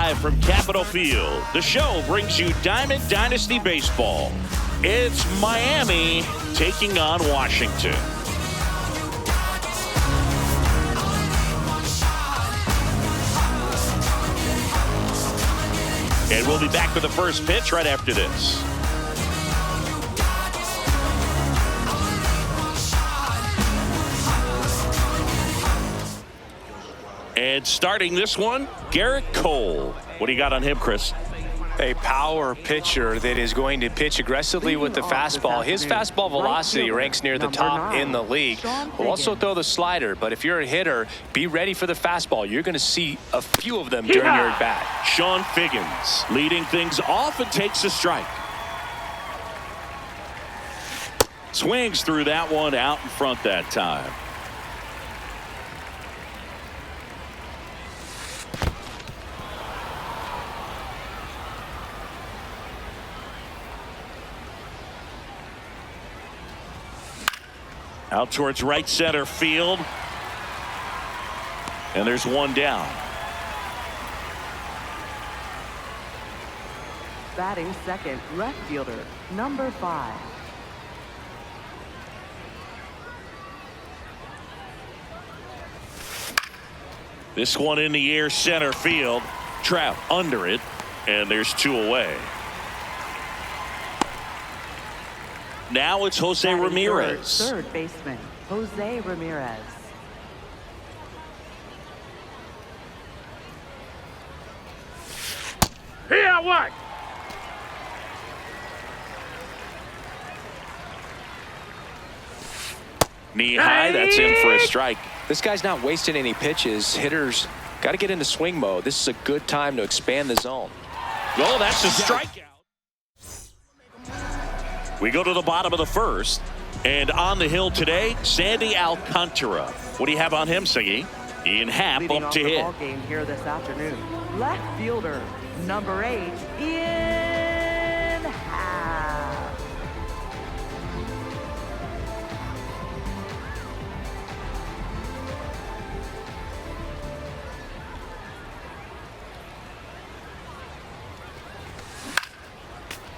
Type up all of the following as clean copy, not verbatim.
Live from Capitol Field, the show brings you Diamond Dynasty Baseball. It's Miami taking on Washington. And we'll be back with the first pitch right after this. And starting this one, Garrett Cole. What do you got on him, Chris? A power pitcher that is going to pitch aggressively with the fastball. His fastball velocity ranks near the top in the league. Will also throw the slider, but if you're a hitter, be ready for the fastball. You're going to see a few of them during your at-bat. Sean Figgins leading things off and takes a strike. Swings through that one out in front that time. Out towards right center field. And there's one down. Batting second, left fielder, number 5. This one in the air, center field. Trout under it, and there's 2 away. Now it's Jose Ramirez. Third baseman, Jose Ramirez. Yeah, what? Knee high, that's in for a strike. This guy's not wasting any pitches. Hitters got to get into swing mode. This is a good time to expand the zone. Oh, that's a strikeout. We go to the bottom of the first, and on the hill today, Sandy Alcantara. What do you have on him, Siggy? Ian Happ Leading up to hit. ball game here this afternoon. Left fielder, number 8, Ian Happ.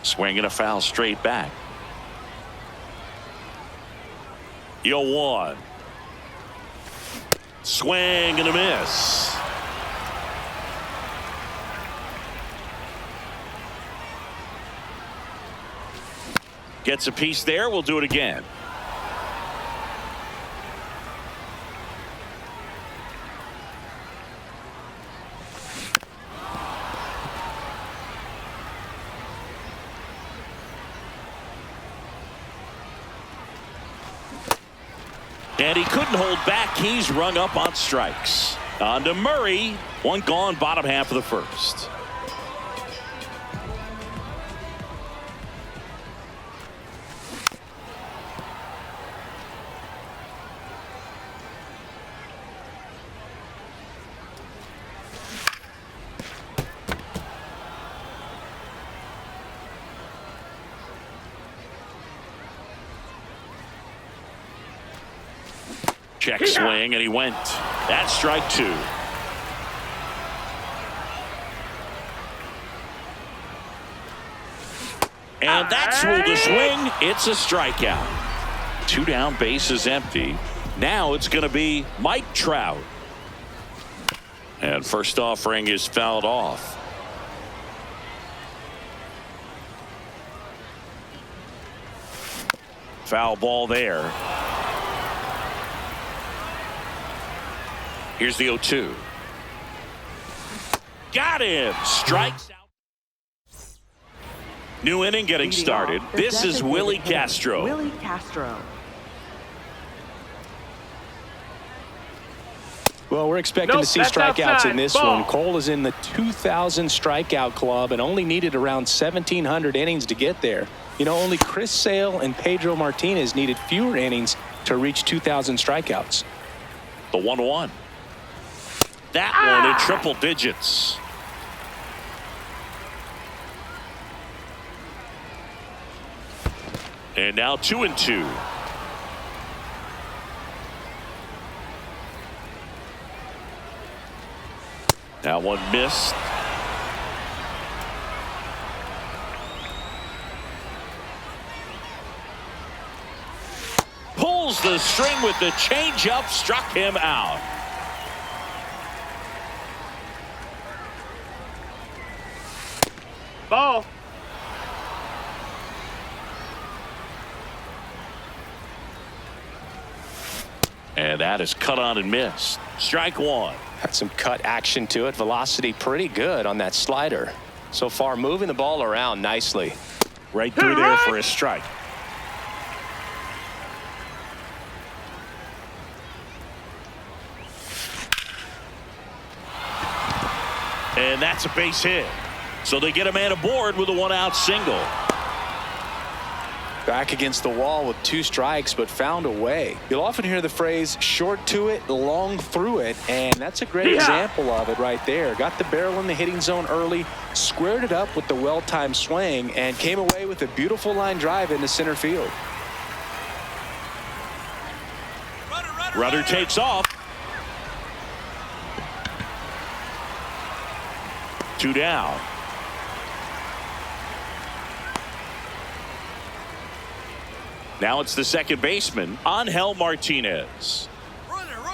Swinging a foul straight back. 0-1. Swing and a miss. Gets a piece there. We'll do it again. And he couldn't hold back. He's rung up on strikes. On to Murray. One gone, bottom half of the first. Check swing, and he went. That's strike 2. And that's ruled a swing. It's a strikeout. 2 down, bases empty. Now it's going to be Mike Trout. And first offering is fouled off. Foul ball there. Here's the 0-2. Got him. Strikes out. New inning getting started. This is Willie Castro. Willie Castro. Well, we're expecting to see strikeouts in this one. Cole is in the 2,000 strikeout club and only needed around 1,700 innings to get there. You know, only Chris Sale and Pedro Martinez needed fewer innings to reach 2,000 strikeouts. The 1-1. That one in triple digits. And now 2-2. That one missed. pulls the string with the changeup, struck him out. Ball. And that is cut on and missed. Strike one. Had some cut action to it. Velocity pretty good on that slider. So far, moving the ball around nicely. Right through there for a strike. And that's a base hit. So they get a man aboard with a one-out single. Back against the wall with 2 strikes, but found a way. You'll often hear the phrase short to it, long through it, and that's a great example of it right there. Got the barrel in the hitting zone early, squared it up with the well-timed swing, and came away with a beautiful line drive into center field. Runner takes off. 2 down. Now it's the second baseman, Angel Martinez.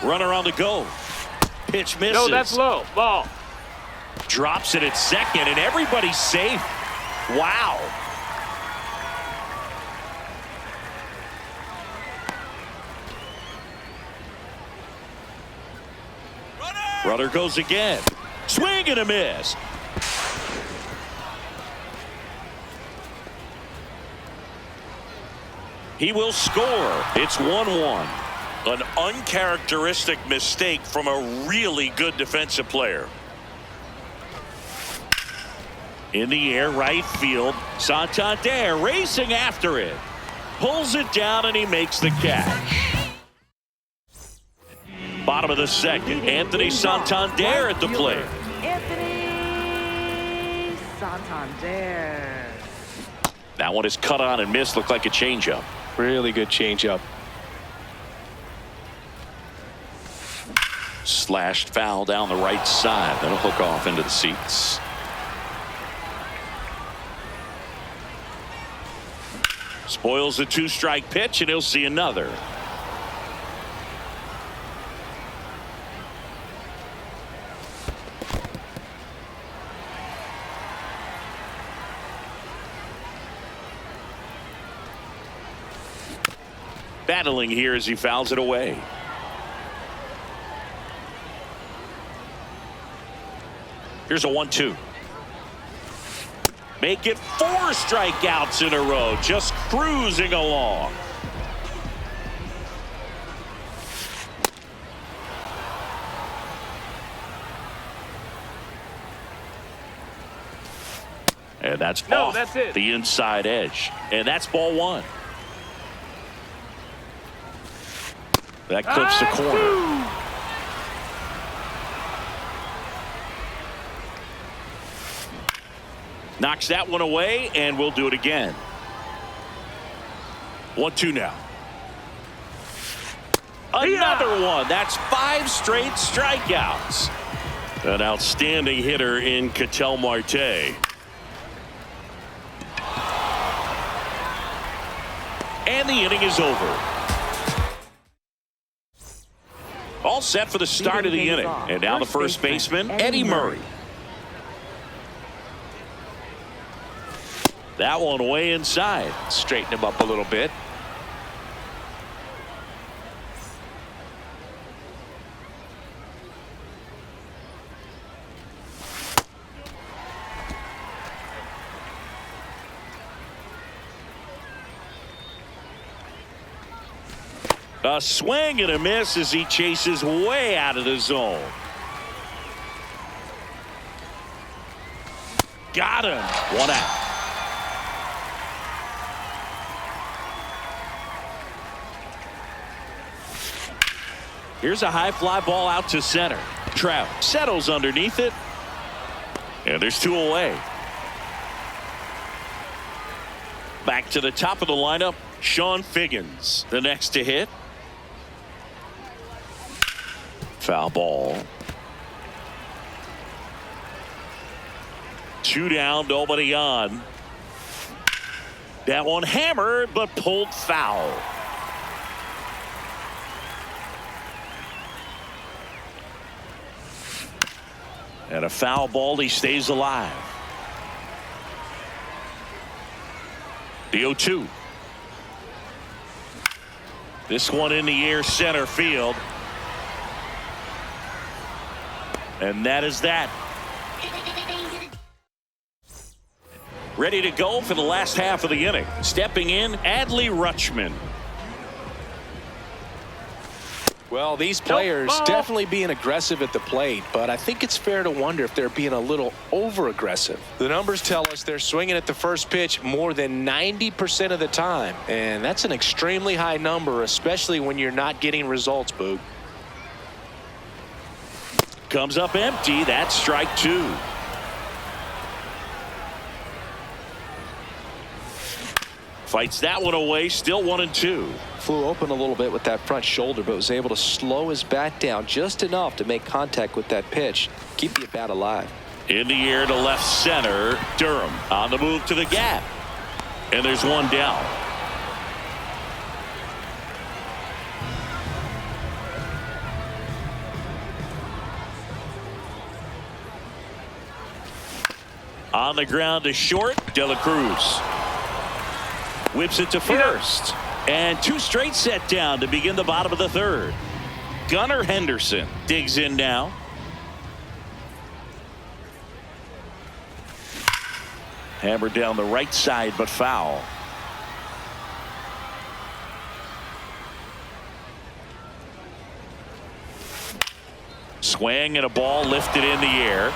Runner on the go. Pitch misses. No, that's low. Ball. Drops it at second, and everybody's safe. Wow. Runner goes again. Swing and a miss. He will score. It's 1-1. An uncharacteristic mistake from a really good defensive player. In the air, right field. Santander racing after it. Pulls it down and he makes the catch. Bottom of the second. Anthony Santander at the plate. Anthony Santander. That one is cut on and missed. Looked like a changeup. Really good changeup. Slashed foul down the right side. That'll hook off into the seats. Spoils the 2-strike pitch, and he'll see another. Battling here as he fouls it away. Here's a 1-2. Make it 4 strikeouts in a row, just cruising along. And that's off that's it. the inside edge. And that's ball 1. That clips the corner. Knocks that one away, and we'll do it again. 1-2 now. Another one. That's 5 straight strikeouts. An outstanding hitter in Ketel Marte. And the inning is over. All set for the start of the inning. And now the first baseman, Eddie Murray. That one way inside. Straighten him up a little bit. A swing and a miss as he chases way out of the zone. Got him. 1 out. Here's a high fly ball out to center. Trout settles underneath it. And there's 2 away. Back to the top of the lineup, Sean Figgins, the next to hit. Foul ball. 2 down, nobody on. That one hammered, but pulled foul. And a foul ball, he stays alive. The 0-2. This one in the air, center field. And that is that. Ready to go for the last half of the inning. Stepping in, Adley Rutschman. Well, these players definitely being aggressive at the plate, but I think it's fair to wonder if they're being a little over-aggressive. The numbers tell us they're swinging at the first pitch more than 90% of the time, and that's an extremely high number, especially when you're not getting results, Boog. Comes up empty. That's strike 2. Fights that one away. Still 1-2. Flew open a little bit with that front shoulder, but was able to slow his bat down just enough to make contact with that pitch. Keep the bat alive. In the air to left center. Durham on the move to the gap. And there's one down. On the ground to short. De La Cruz whips it to first. And 2 straight set down to begin the bottom of the 3rd. Gunnar Henderson digs in now. Hammered down the right side, but foul. Swing and a ball lifted in the air.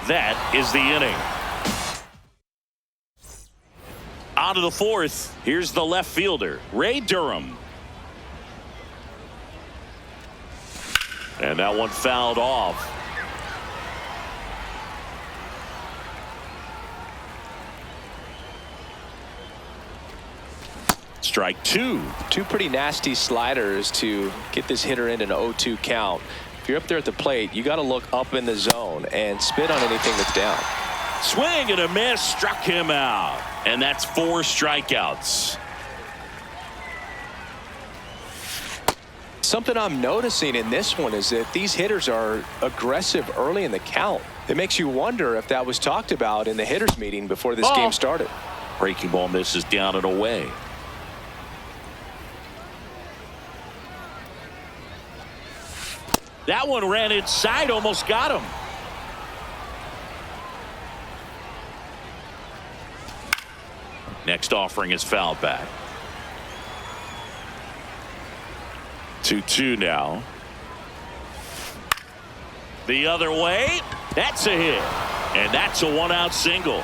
That is the inning. On to the 4th. Here's the left fielder, Ray Durham. And that one fouled off. Strike 2. 2 pretty nasty sliders to get this hitter in an 0-2 count. If you're up there at the plate, you got to look up in the zone and spit on anything that's down. Swing and a miss, struck him out. And that's 4 strikeouts. Something I'm noticing in this one is that these hitters are aggressive early in the count. It makes you wonder if that was talked about in the hitters meeting before this game started. Breaking ball misses down and away. That one ran inside, almost got him. Next offering is fouled back. 2-2 now. The other way. That's a hit. And that's a 1-out single.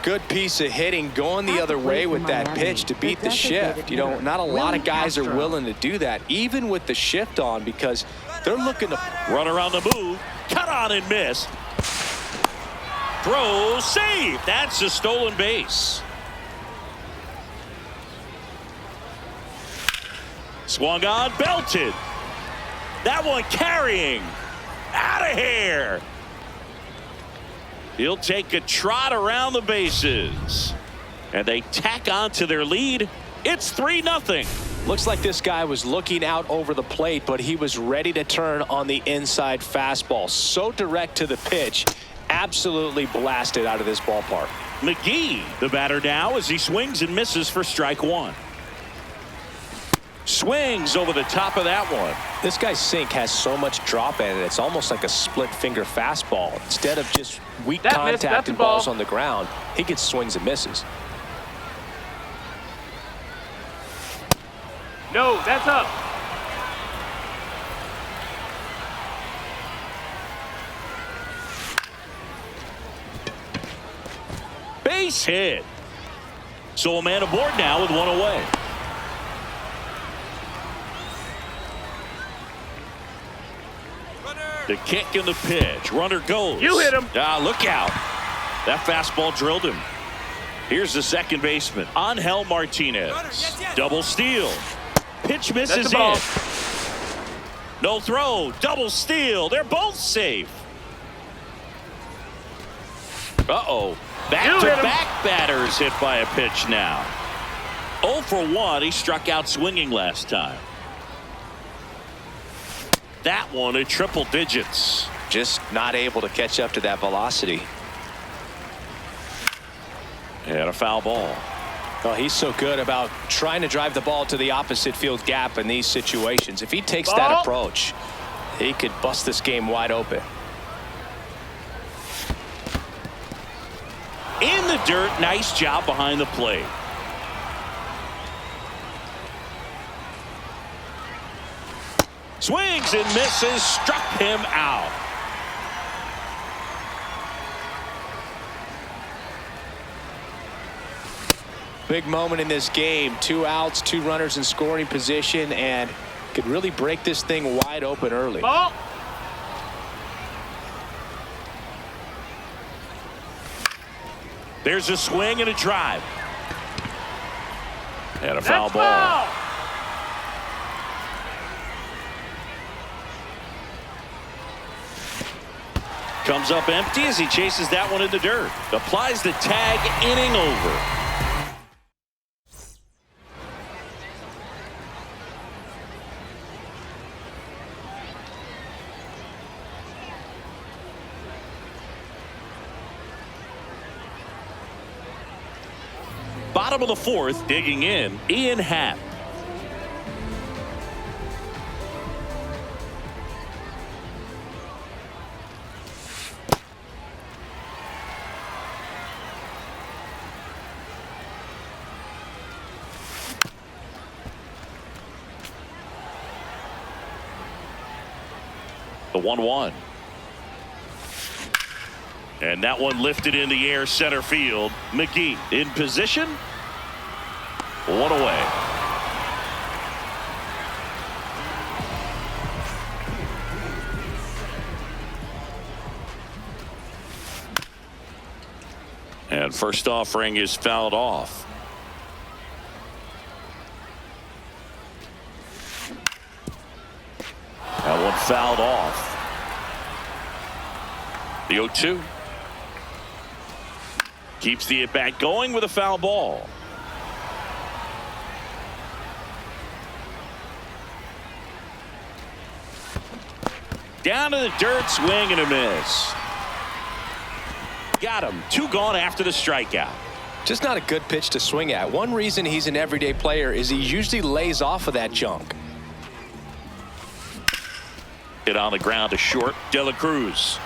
Good piece of hitting going the other way with that pitch to beat the shift. You know, not a lot of guys are willing to do that, even with the shift on, because they're looking to run around the move. Cut on and miss. Throw, save. That's a stolen base. Swung on, belted. That one carrying. Out of here. He'll take a trot around the bases. And they tack on to their lead. It's 3-0. Looks like this guy was looking out over the plate, but he was ready to turn on the inside fastball. So direct to the pitch. Absolutely blasted out of this ballpark. McGee, the batter now, as he swings and misses for strike 1. Swings over the top of that one. This guy's sink has so much drop in it. It's almost like a split finger fastball. Instead of just weak contact and balls on the ground, he gets swings and misses. No, that's up. Base hit. So a man aboard now with one away. The kick and the pitch. Runner goes. You hit him. Look out. That fastball drilled him. Here's the second baseman, Angel Martinez. Double steal. Pitch misses in. No throw. Double steal. They're both safe. Uh-oh. Back-to-back batters hit by a pitch now. 0 for 1. He struck out swinging last time. that one at triple digits. Just not able to catch up to that velocity. And a foul ball. Well, he's so good about trying to drive the ball to the opposite field gap in these situations. If he takes that approach, he could bust this game wide open. In the dirt, nice job behind the plate. Swings and misses, struck him out. Big moment in this game. 2 outs, 2 runners in scoring position, and could really break this thing wide open early. There's a swing and a drive. And a foul ball. Comes up empty as he chases that one in the dirt. Applies the tag, inning over. Bottom of the 4th, digging in, Ian Happ. The 1-1. And that one lifted in the air, center field. McGee in position. One away. And first offering is fouled off. That one fouled off. The 0-2. Keeps the at-bat going with a foul ball. Down to the dirt, swing and a miss. Got him. 2 gone after the strikeout. Just not a good pitch to swing at. One reason he's an everyday player is he usually lays off of that junk. Hit on the ground to short. De La Cruz.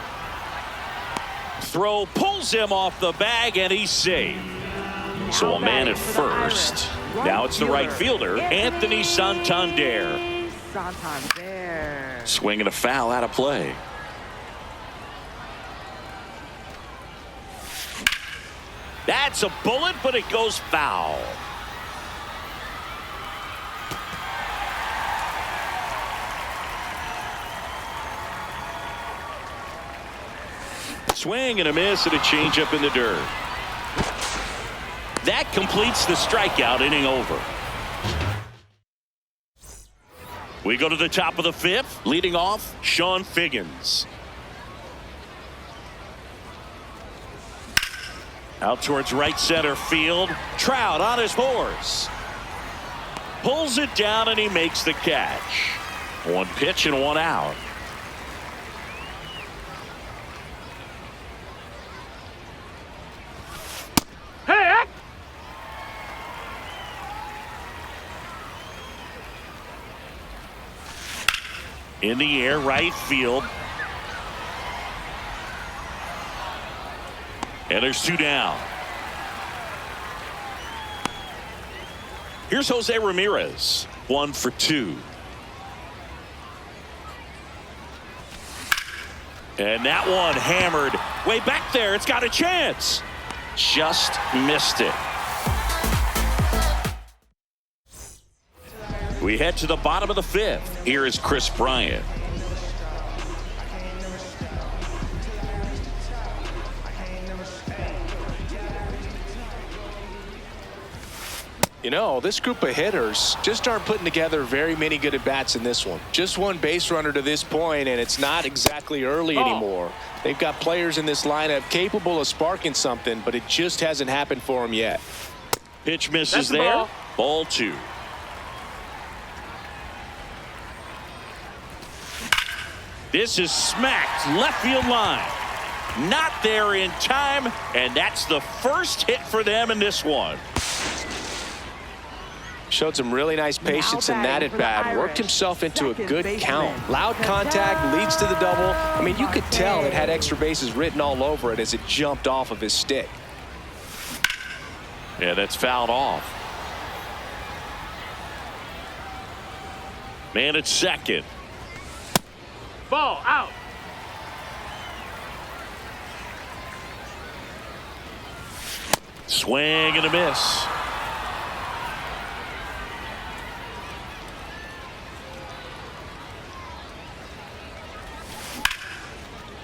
Throw pulls him off the bag and he's safe. So a man at first. Now it's the right fielder, Anthony Santander. Swinging a foul out of play. That's a bullet, but it goes foul. Swing and a miss and a changeup in the dirt. That completes the strikeout, inning over. We go to the top of the 5th. Leading off, Sean Figgins. Out towards right center field. Trout on his horse. Pulls it down and he makes the catch. 1 pitch and 1 out. In the air, right field. And there's 2 down. Here's Jose Ramirez. 1 for 2. And that one hammered way back there. It's got a chance. Just missed it. We head to the bottom of the 5th. Here is Chris Bryant. You know, this group of hitters just aren't putting together very many good at-bats in this one. Just 1 base runner to this point, and it's not exactly early anymore. They've got players in this lineup capable of sparking something, but it just hasn't happened for them yet. Pitch misses there. Ball 2. This is smacked left field line. Not there in time, and that's the first hit for them in this one. Showed some really nice patience in that at bat. Worked himself into a good count. Loud contact leads to the double. I mean, you could tell it had extra bases written all over it as it jumped off of his stick. Yeah, that's fouled off. Man at second. Ball out. Swing and a miss.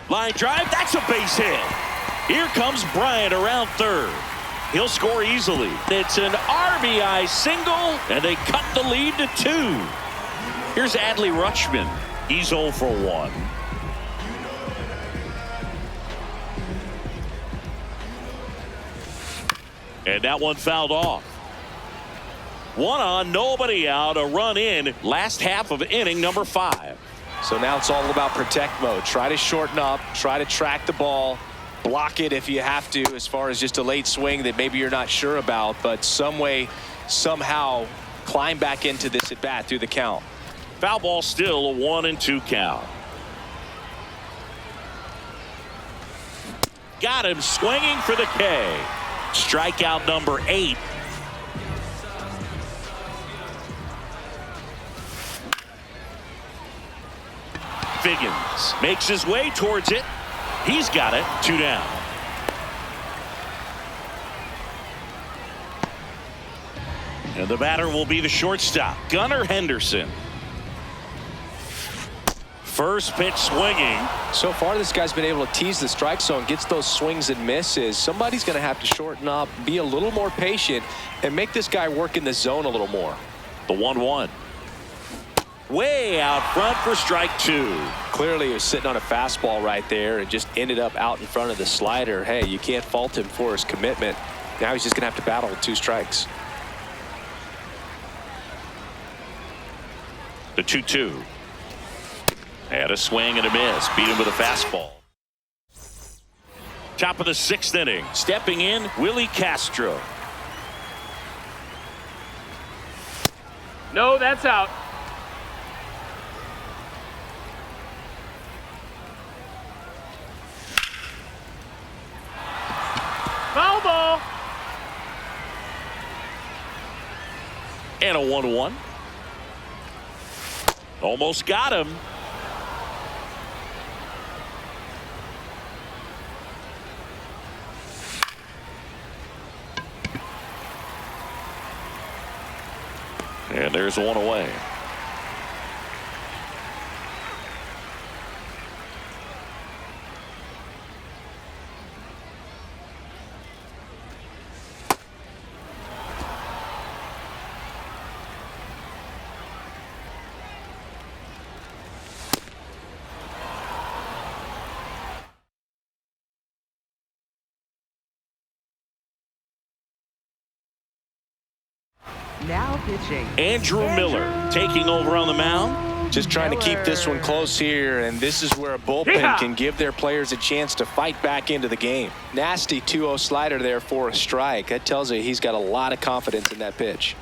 Line drive, that's a base hit. Here comes Bryant around third. He'll score easily. It's an RBI single, and they cut the lead to 2. Here's Adley Rutschman. He's 0 for 1. And that one fouled off. 1 on, nobody out, a run in. Last half of inning number 5. So now it's all about protect mode. Try to shorten up, try to track the ball, block it if you have to, as far as just a late swing that maybe you're not sure about, but some way, somehow climb back into this at bat through the count. Foul ball, still a 1-2 count. Got him swinging for the K. Strikeout number 8. Figgins makes his way towards it. He's got it. 2 down. And the batter will be the shortstop, Gunnar Henderson. First pitch swinging. So far this guy's been able to tease the strike zone, gets those swings and misses. Somebody's going to have to shorten up, be a little more patient, and make this guy work in the zone a little more. The 1-1. Way out front for strike 2. Clearly he was sitting on a fastball right there and just ended up out in front of the slider. Hey, you can't fault him for his commitment. Now he's just going to have to battle with 2 strikes. The 2-2. Had a swing and a miss. Beat him with a fastball. Top of the 6th inning. Stepping in, Willie Castro. No, that's out. Foul ball. And a 1-1. Almost got him. And there's 1 away. Now pitching. Andrew Miller taking over on the mound. Just trying to keep this one close here, and this is where a bullpen can give their players a chance to fight back into the game. Nasty 2-0 slider there for a strike. That tells you he's got a lot of confidence in that pitch.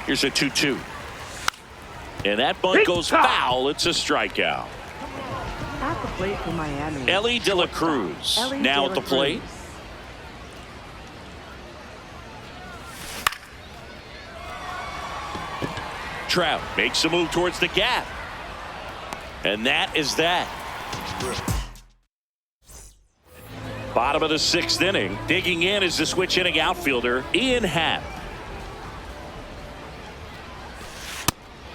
Here's a 2-2. And that bunt goes foul. It's a strikeout. At the plate for Miami. Ellie De La Cruz now at the plate. Trout makes a move towards the gap. And that is that. Bottom of the 6th inning. Digging in is the switch inning outfielder, Ian Happ.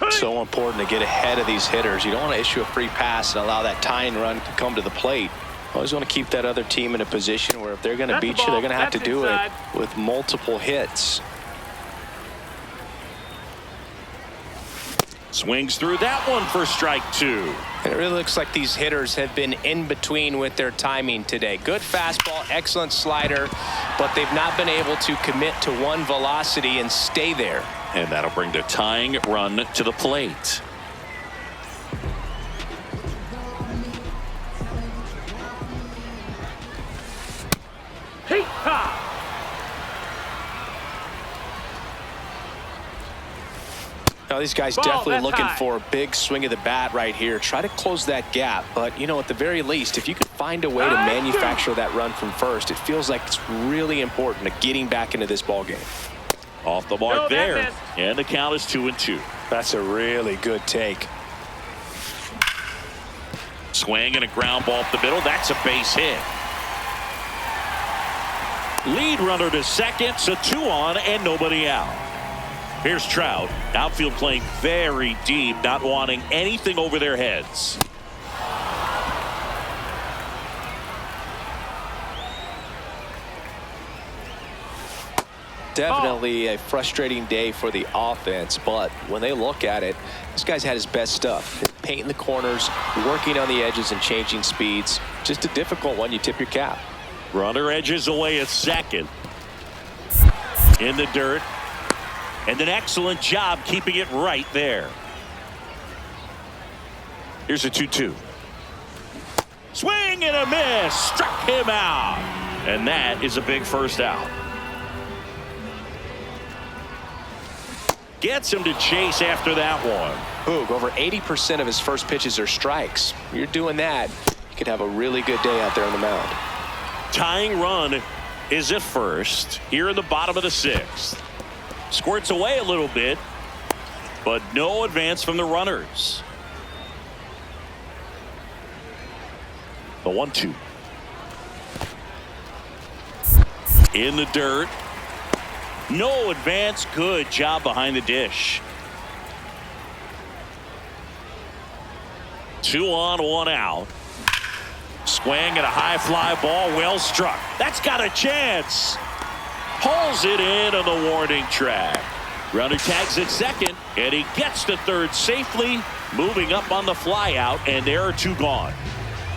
So important to get ahead of these hitters. You don't want to issue a free pass and allow that tying run to come to the plate. Always want to keep that other team in a position where if they're going to beat you, they're going to have to do it with multiple hits. Swings through that one for strike 2. And it really looks like these hitters have been in between with their timing today. Good fastball, excellent slider, but they've not been able to commit to one velocity and stay there. And that'll bring the tying run to the plate. Now, these guys Ball, definitely that's looking high. for a big swing of the bat right here. Try to close that gap. But, you know, at the very least, if you could find a way to manufacture that run from first, it feels like it's really important to getting back into this ball game. Off the mark No, that there. missed. And the count is 2-2. That's a really good take. Swing and a ground ball up the middle. That's a base hit. Lead runner to second, so 2 on and nobody out. Here's Trout. Outfield playing very deep, not wanting anything over their heads. Definitely a frustrating day for the offense, but when they look at it, this guy's had his best stuff. Painting the corners, working on the edges and changing speeds. Just a difficult one. You tip your cap. Runner edges away at second. In the dirt. And an excellent job keeping it right there. Here's a 2-2. Swing and a miss. Struck him out. And that is a big first out. Gets him to chase after that one. Boog, over 80% of his first pitches are strikes. You're doing that, you could have a really good day out there on the mound. Tying run is at first here in the bottom of the 6th. Squirts away a little bit, but no advance from the runners. The 1-2. In the dirt. No advance. Good job behind the dish. 2 on, 1 out. Swing and a high fly ball, well struck. That's got a chance. Pulls it in on the warning track. Runner tags at second, and he gets to third safely, moving up on the fly out, and there are 2 gone.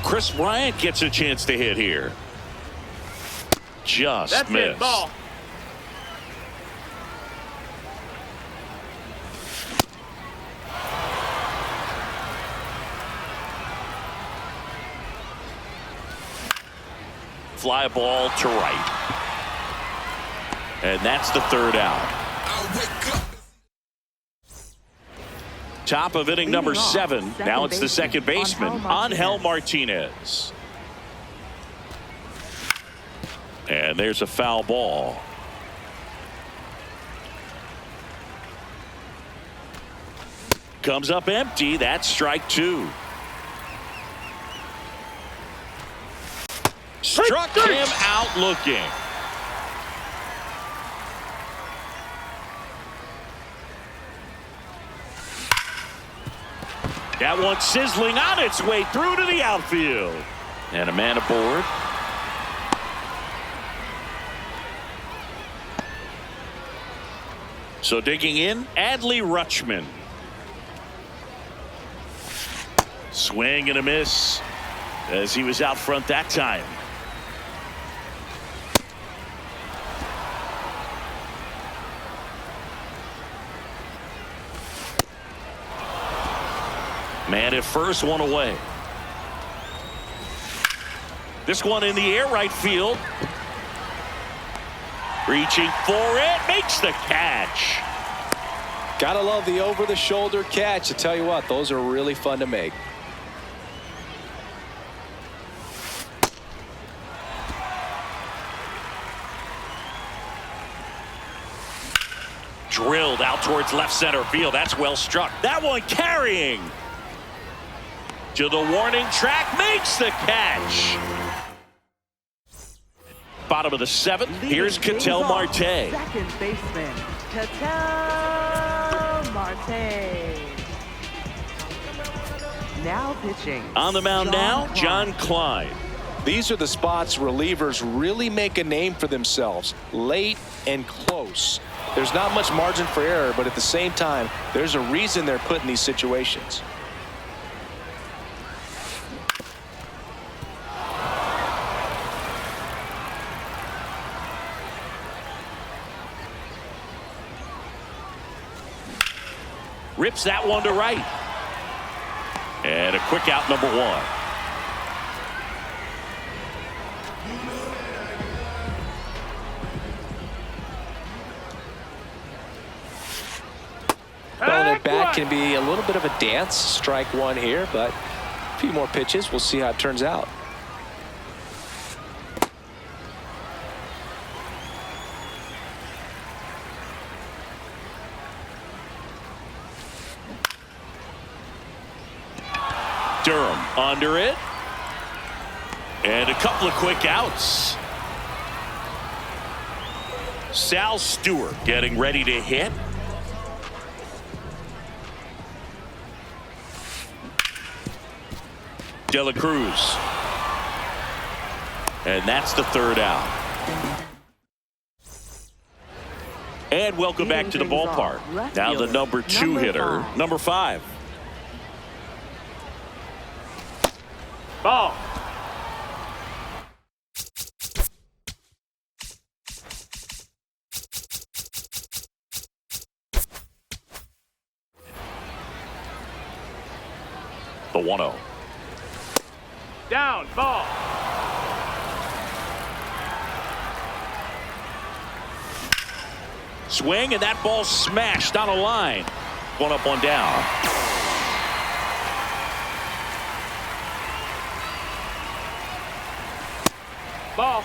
Chris Bryant gets a chance to hit here. Just That's missed. it, ball. Fly ball to right. And that's the 3rd out. Top of inning number 7. Now it's the second baseman, Angel Martinez. And there's a foul ball. Comes up empty. That's strike 2. Struck him out looking. That one sizzling on its way through to the outfield. And a man aboard. So digging in, Adley Rutschman. Swing and a miss as he was out front that time. Man at first, 1 away. This one in the air, right field. Reaching for it, makes the catch. Gotta love the over-the-shoulder catch. I tell you what, those are really fun to make. Drilled out towards left center field. That's well struck. That one carrying to the warning track, makes the catch. Bottom of the 7th. Here's Ketel Marte. Second baseman, Ketel Marte. Now pitching. On the mound now, John Klein. These are the spots relievers really make a name for themselves. Late and close. There's not much margin for error, but at the same time, there's a reason they're put in these situations. Rips that one to right. And a quick out, number one. Well, that bat can be a little bit of a dance. Strike one here, but a few more pitches. We'll see how it turns out. Durham under it. And a couple of quick outs. Sal Stewart getting ready to hit. De La Cruz. And that's the third out. And welcome back to the ballpark. Now the number 2 hitter, number 5. Ball. The 1-0. Down. Ball. Swing, and that ball smashed on a line. One up, one down. Ball.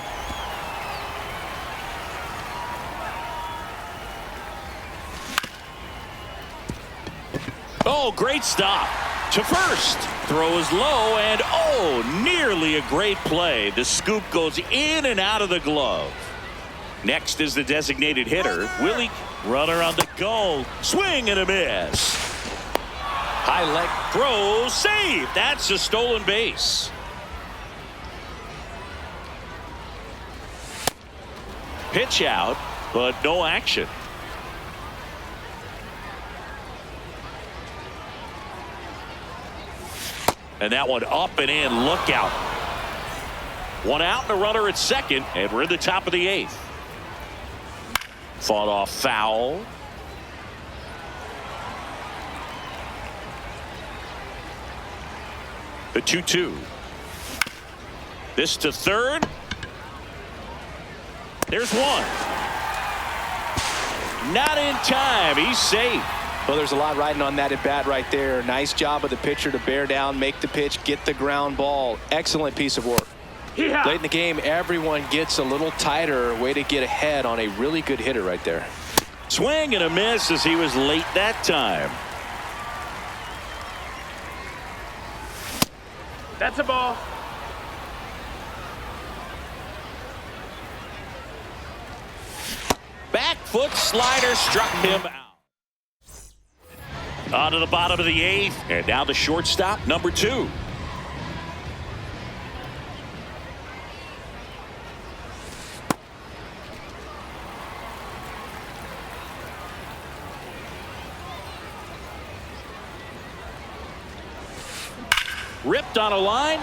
Oh, great stop. To first. Throw is low, and oh, nearly a great play. The scoop goes in and out of the glove. Next is the designated hitter, Willie. Runner on the go. Swing and a miss. High leg throw, save. That's a stolen base. Pitch out, but no action. And that one up and in. Look out. One out and a runner at second, and we're in the top of the 8th. Fought off foul. The 2-2. This to third. There's one. Not in time. He's safe. Well, there's a lot riding on that at bat right there. Nice job of the pitcher to bear down, make the pitch, get the ground ball. Excellent piece of work. Yeah. Late in the game, everyone gets a little tighter. Way to get ahead on a really good hitter right there. Swing and a miss as he was late that time. That's a ball. Back foot slider struck him out. On to the bottom of the 8th, and now the shortstop, number 2. Ripped on a line.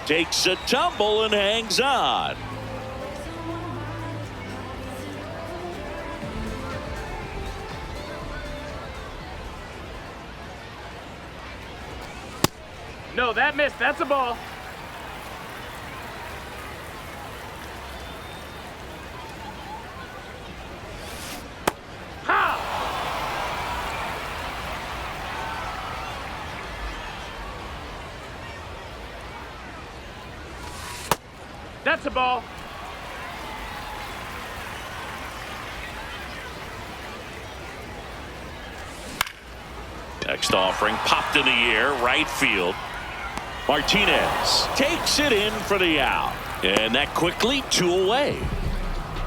Takes a tumble and hangs on. No, that missed. That's a ball. Ha! That's a ball. Next offering popped in the air, right field. Martinez takes it in for the out. And that quickly 2 away.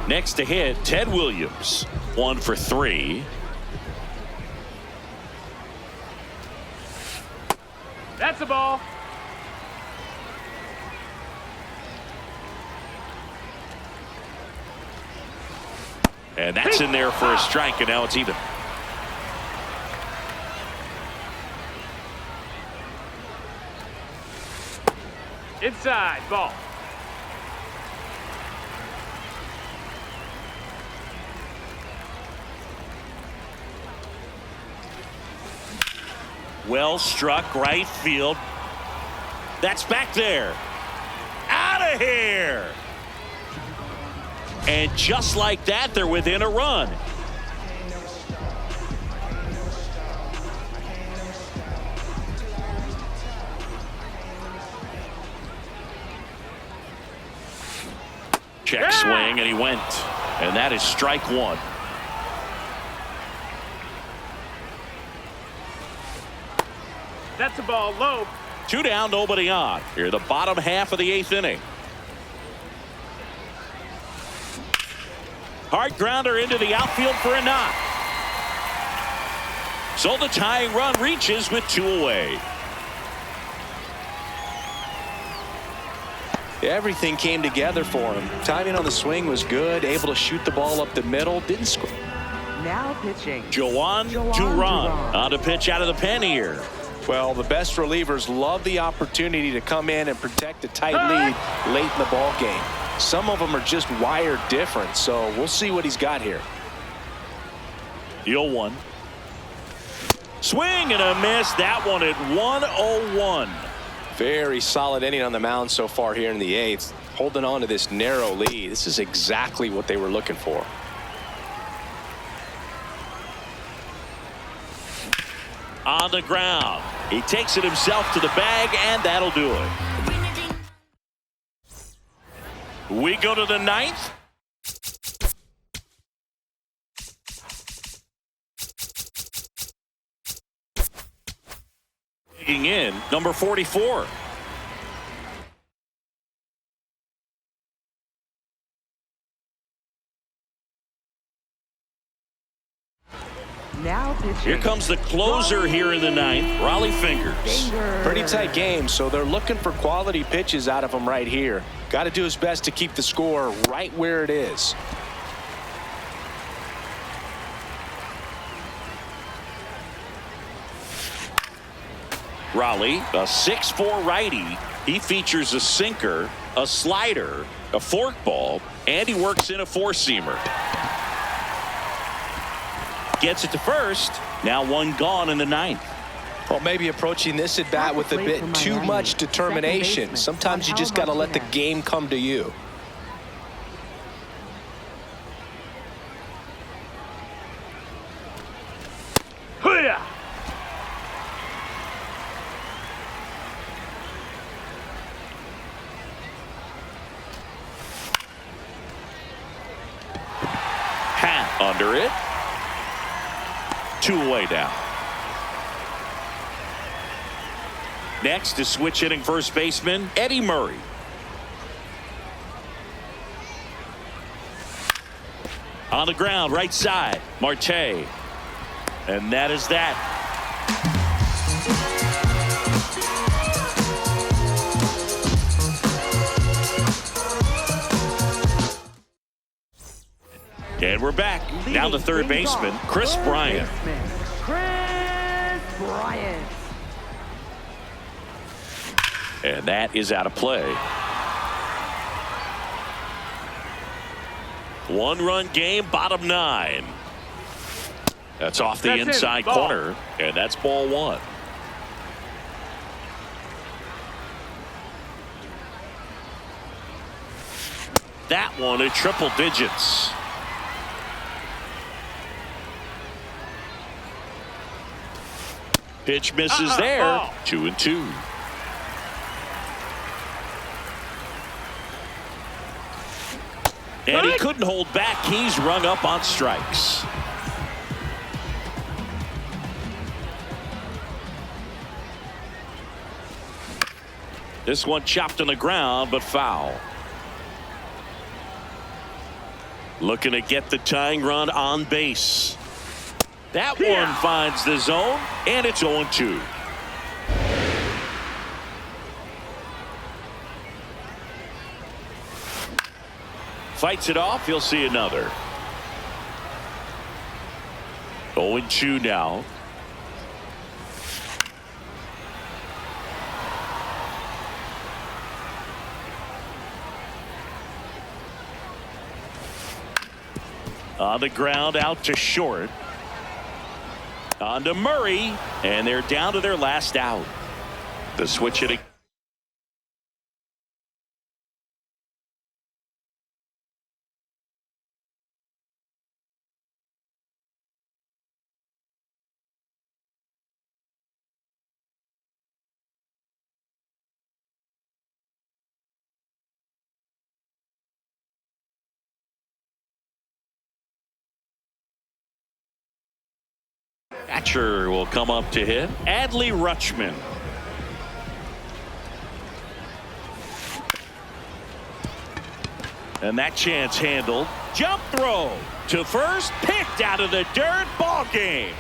Next to hit, Ted Williams. 1 for 3. That's a ball. And that's in there for a strike, and now it's even. Inside, ball. Well struck right field. That's back there. Out of here. And just like that, they're within a run. Check swing, and he went. And that is strike one. That's a ball low. 2 down, nobody on. Here, the bottom half of the 8th inning. Hard grounder into the outfield for a knock. So the tying run reaches with 2 away. Everything came together for him. Timing on the swing was good. Able to shoot the ball up the middle. Didn't score. Now pitching. Juan Duran on to pitch out of the pen here. Well, the best relievers love the opportunity to come in and protect a tight lead late in the ball game. Some of them are just wired different, so we'll see what he's got here. The 0-1. Swing and a miss. That one at 1-0-1. Very solid inning on the mound so far here in the 8th. Holding on to this narrow lead. This is exactly what they were looking for. On the ground. He takes it himself to the bag, and that'll do it. We go to the 9th. In number 44. Now pitching. Here comes the closer here in the 9th, Raleigh Fingers. Pretty tight game, so they're looking for quality pitches out of him right here. Got to do his best to keep the score right where it is. Raleigh, a 6'4" righty. He features a sinker, a slider, a forkball, and he works in a 4-seamer. Gets it to first. Now 1 gone in the 9th. Well, maybe approaching this at bat with a bit too much determination. Sometimes you just got to let the game come to you. Hoo-yah! Hat under it. 2 away now. Next is switch hitting first baseman Eddie Murray. On the ground, right side, Marte. And that is that. And we're back. Now the third baseman, Chris Bryant. Chris Bryant. And that is out of play. 1-run game, bottom 9. That's off the inside corner, and that's ball 1. That one at triple digits. Pitch misses there. 2-2. And he couldn't hold back. He's rung up on strikes. This one chopped on the ground, but foul. Looking to get the tying run on base. That one finds the zone, and it's 0-2. Fights it off. He'll see another. 0-2 now. On the ground, out to short. On to Murray, and they're down to their last out. The switch hitting. Catcher will come up to hit. Adley Rutschman. And that chance handled. Jump throw to first, picked out of the dirt. Ball game.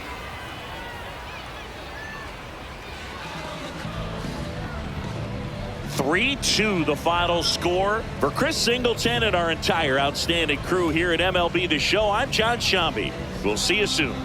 (3-2) the final score. For Chris Singleton and our entire outstanding crew here at MLB The Show, I'm John Shambi. We'll see you soon.